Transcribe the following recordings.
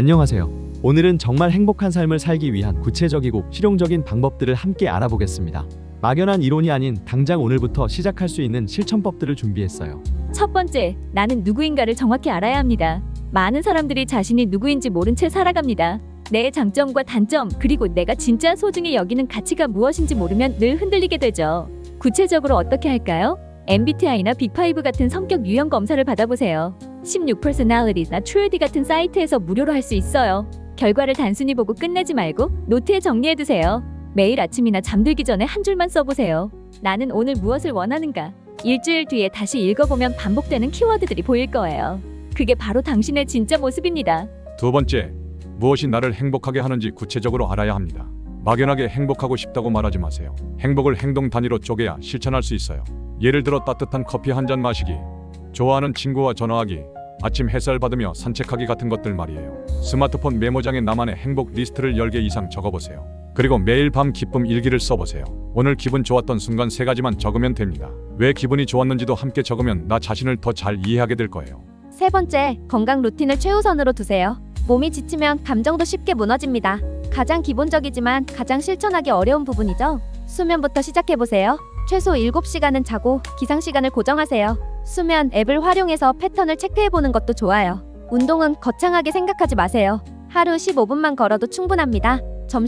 안녕하세요. 오늘은 정말 행복한 삶을 살기 위한 구체적이고 실용적인 방법들을 함께 알아보겠습니다. 막연한 이론이 아닌 당장 오늘부터 시작할 수 있는 실천법들을 준비했어요. 첫 번째, 나는 누구인가를 정확히 알아야 합니다. 많은 사람들이 자신이 누구인지 모른 채 살아갑니다. 내 장점과 단점, 그리고 내가 진짜 소중히 여기는 가치가 무엇인지 모르면 늘 흔들리게 되죠. 구체적으로 어떻게 할까요? MBTI나 빅5 같은 성격 유형 검사를 받아보세요. 16 Personalities나 Trudy 같은 사이트에서 무료로 할 수 있어요. 결과를 단순히 보고 끝내지 말고 노트에 정리해두세요. 매일 아침이나 잠들기 전에 한 줄만 써보세요. 나는 오늘 무엇을 원하는가? 일주일 뒤에 다시 읽어보면 반복되는 키워드들이 보일 거예요. 그게 바로 당신의 진짜 모습입니다. 두 번째, 무엇이 나를 행복하게 하는지 구체적으로 알아야 합니다. 막연하게 행복하고 싶다고 말하지 마세요. 행복을 행동 단위로 쪼개야 실천할 수 있어요. 예를 들어 따뜻한 커피 한 잔 마시기, 좋아하는 친구와 전화하기, 아침 햇살 받으며 산책하기 같은 것들 말이에요. 스마트폰 메모장에 나만의 행복 리스트를 10개 이상 적어보세요. 그리고 매일 밤 기쁨 일기를 써보세요. 오늘 기분 좋았던 순간 3가지만 적으면 됩니다. 왜 기분이 좋았는지도 함께 적으면 나 자신을 더 잘 이해하게 될 거예요. 세 번째, 건강 루틴을 최우선으로 두세요. 몸이 지치면 감정도 쉽게 무너집니다. 가장 기본적이지만 가장 실천하기 어려운 부분이죠. 수면부터 시작해보세요. 최소 7시간은 자고 기상시간을 고정하세요. 수면 앱을 활용해서 패턴을 체크해보는 것도 좋아요. 운동은 거창하게 생각하지 마세요. 하루 15분만 걸어도 충분합니다.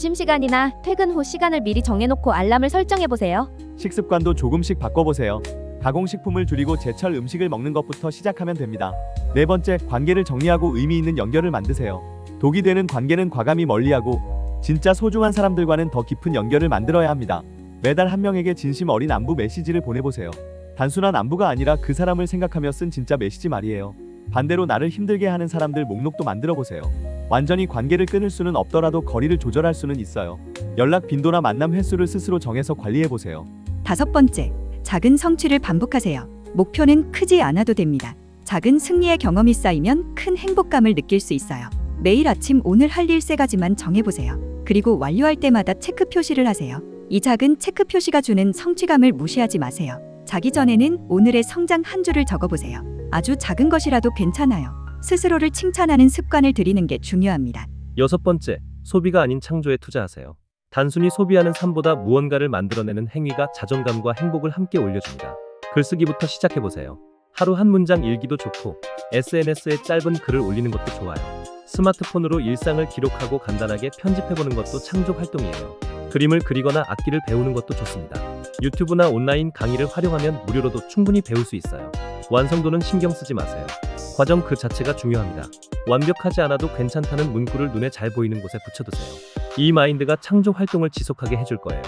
점심시간이나 퇴근 후 시간을 미리 정해놓고 알람을 설정해보세요. 식습관도 조금씩 바꿔보세요. 가공식품을 줄이고 제철 음식을 먹는 것부터 시작하면 됩니다. 네 번째, 관계를 정리하고 의미 있는 연결을 만드세요. 독이 되는 관계는 과감히 멀리하고 진짜 소중한 사람들과는 더 깊은 연결을 만들어야 합니다. 매달 한 명에게 진심 어린 안부 메시지를 보내보세요. 단순한 안부가 아니라 그 사람을 생각하며 쓴 진짜 메시지 말이에요. 반대로 나를 힘들게 하는 사람들 목록도 만들어보세요. 완전히 관계를 끊을 수는 없더라도 거리를 조절할 수는 있어요. 연락 빈도나 만남 횟수를 스스로 정해서 관리해보세요. 다섯 번째, 작은 성취를 반복하세요. 목표는 크지 않아도 됩니다. 작은 승리의 경험이 쌓이면 큰 행복감을 느낄 수 있어요. 매일 아침 오늘 할 일 3가지만 정해보세요. 그리고 완료할 때마다 체크 표시를 하세요. 이 작은 체크 표시가 주는 성취감을 무시하지 마세요. 자기 전에는 오늘의 성장 한 줄을 적어보세요. 아주 작은 것이라도 괜찮아요. 스스로를 칭찬하는 습관을 들이는 게 중요합니다. 여섯 번째, 소비가 아닌 창조에 투자하세요. 단순히 소비하는 삶보다 무언가를 만들어내는 행위가 자존감과 행복을 함께 올려줍니다. 글쓰기부터 시작해보세요. 하루 한 문장 일기도 좋고 SNS에 짧은 글을 올리는 것도 좋아요. 스마트폰으로 일상을 기록하고 간단하게 편집해보는 것도 창조 활동이에요. 그림을 그리거나 악기를 배우는 것도 좋습니다. 유튜브나 온라인 강의를 활용하면 무료로도 충분히 배울 수 있어요. 완성도는 신경 쓰지 마세요. 과정 그 자체가 중요합니다. 완벽하지 않아도 괜찮다는 문구를 눈에 잘 보이는 곳에 붙여두세요. 이 마인드가 창조 활동을 지속하게 해줄 거예요.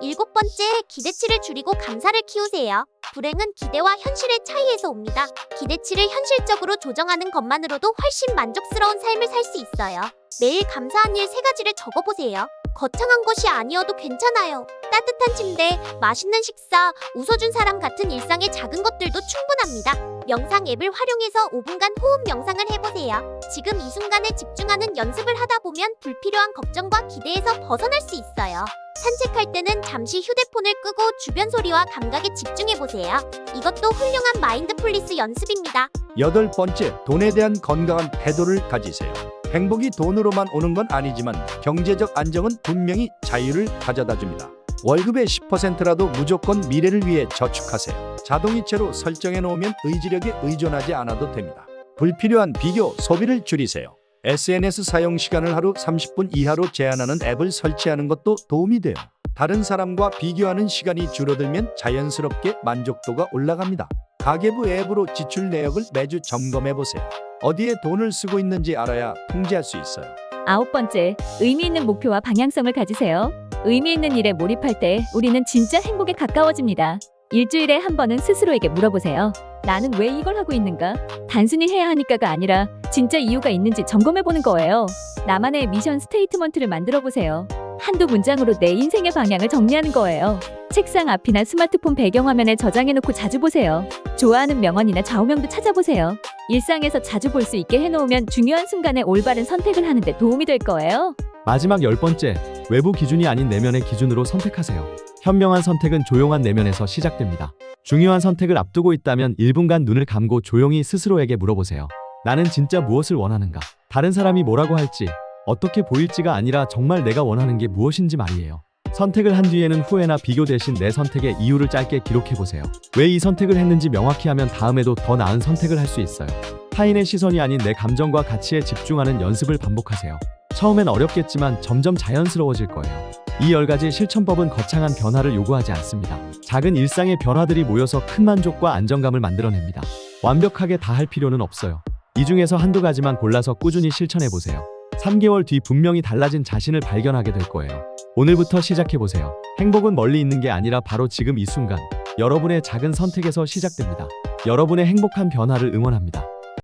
7번째, 기대치를 줄이고 감사를 키우세요. 불행은 기대와 현실의 차이에서 옵니다. 기대치를 현실적으로 조정하는 것만으로도 훨씬 만족스러운 삶을 살 수 있어요. 매일 감사한 일 3가지를 적어보세요. 거창한 것이 아니어도 괜찮아요. 따뜻한 침대, 맛있는 식사, 웃어준 사람 같은 일상의 작은 것들도 충분합니다. 명상 앱을 활용해서 5분간 호흡 명상을 해보세요. 지금 이 순간에 집중하는 연습을 하다 보면 불필요한 걱정과 기대에서 벗어날 수 있어요. 산책할 때는 잠시 휴대폰을 끄고 주변 소리와 감각에 집중해보세요. 이것도 훌륭한 마인드풀리스 연습입니다. 8번째, 돈에 대한 건강한 태도를 가지세요. 행복이 돈으로만 오는 건 아니지만 경제적 안정은 분명히 자유를 가져다 줍니다. 월급의 10%라도 무조건 미래를 위해 저축하세요. 자동이체로 설정해 놓으면 의지력에 의존하지 않아도 됩니다. 불필요한 비교, 소비를 줄이세요. SNS 사용 시간을 하루 30분 이하로 제한하는 앱을 설치하는 것도 도움이 돼요. 다른 사람과 비교하는 시간이 줄어들면 자연스럽게 만족도가 올라갑니다. 가계부 앱으로 지출 내역을 매주 점검해 보세요. 어디에 돈을 쓰고 있는지 알아야 통제할 수 있어요. 9번째, 의미 있는 목표와 방향성을 가지세요. 의미 있는 일에 몰입할 때 우리는 진짜 행복에 가까워집니다. 일주일에 한 번은 스스로에게 물어보세요. 나는 왜 이걸 하고 있는가? 단순히 해야 하니까가 아니라 진짜 이유가 있는지 점검해보는 거예요. 나만의 미션 스테이트먼트를 만들어보세요. 한두 문장으로 내 인생의 방향을 정리하는 거예요. 책상 앞이나 스마트폰 배경화면에 저장해놓고 자주 보세요. 좋아하는 명언이나 좌우명도 찾아보세요. 일상에서 자주 볼 수 있게 해놓으면 중요한 순간에 올바른 선택을 하는 데 도움이 될 거예요. 마지막 10번째, 외부 기준이 아닌 내면의 기준으로 선택하세요. 현명한 선택은 조용한 내면에서 시작됩니다. 중요한 선택을 앞두고 있다면 1분간 눈을 감고 조용히 스스로에게 물어보세요. 나는 진짜 무엇을 원하는가? 다른 사람이 뭐라고 할지, 어떻게 보일지가 아니라 정말 내가 원하는 게 무엇인지 말이에요. 선택을 한 뒤에는 후회나 비교 대신 내 선택의 이유를 짧게 기록해 보세요. 왜 이 선택을 했는지 명확히 하면 다음에도 더 나은 선택을 할 수 있어요. 타인의 시선이 아닌 내 감정과 가치에 집중하는 연습을 반복하세요. 처음엔 어렵겠지만 점점 자연스러워질 거예요. 이 10가지 실천법은 거창한 변화를 요구하지 않습니다. 작은 일상의 변화들이 모여서 큰 만족과 안정감을 만들어냅니다. 완벽하게 다 할 필요는 없어요. 이 중에서 한두 가지만 골라서 꾸준히 실천해 보세요. 3개월 뒤 분명히 달라진 자신을 발견하게 될 거예요. 오늘부터 시작해 보세요. 행복은 멀리 있는 게 아니라 바로 지금 이 순간, 여러분의 작은 선택에서 시작됩니다. 여러분의 행복한 변화를 응원합니다.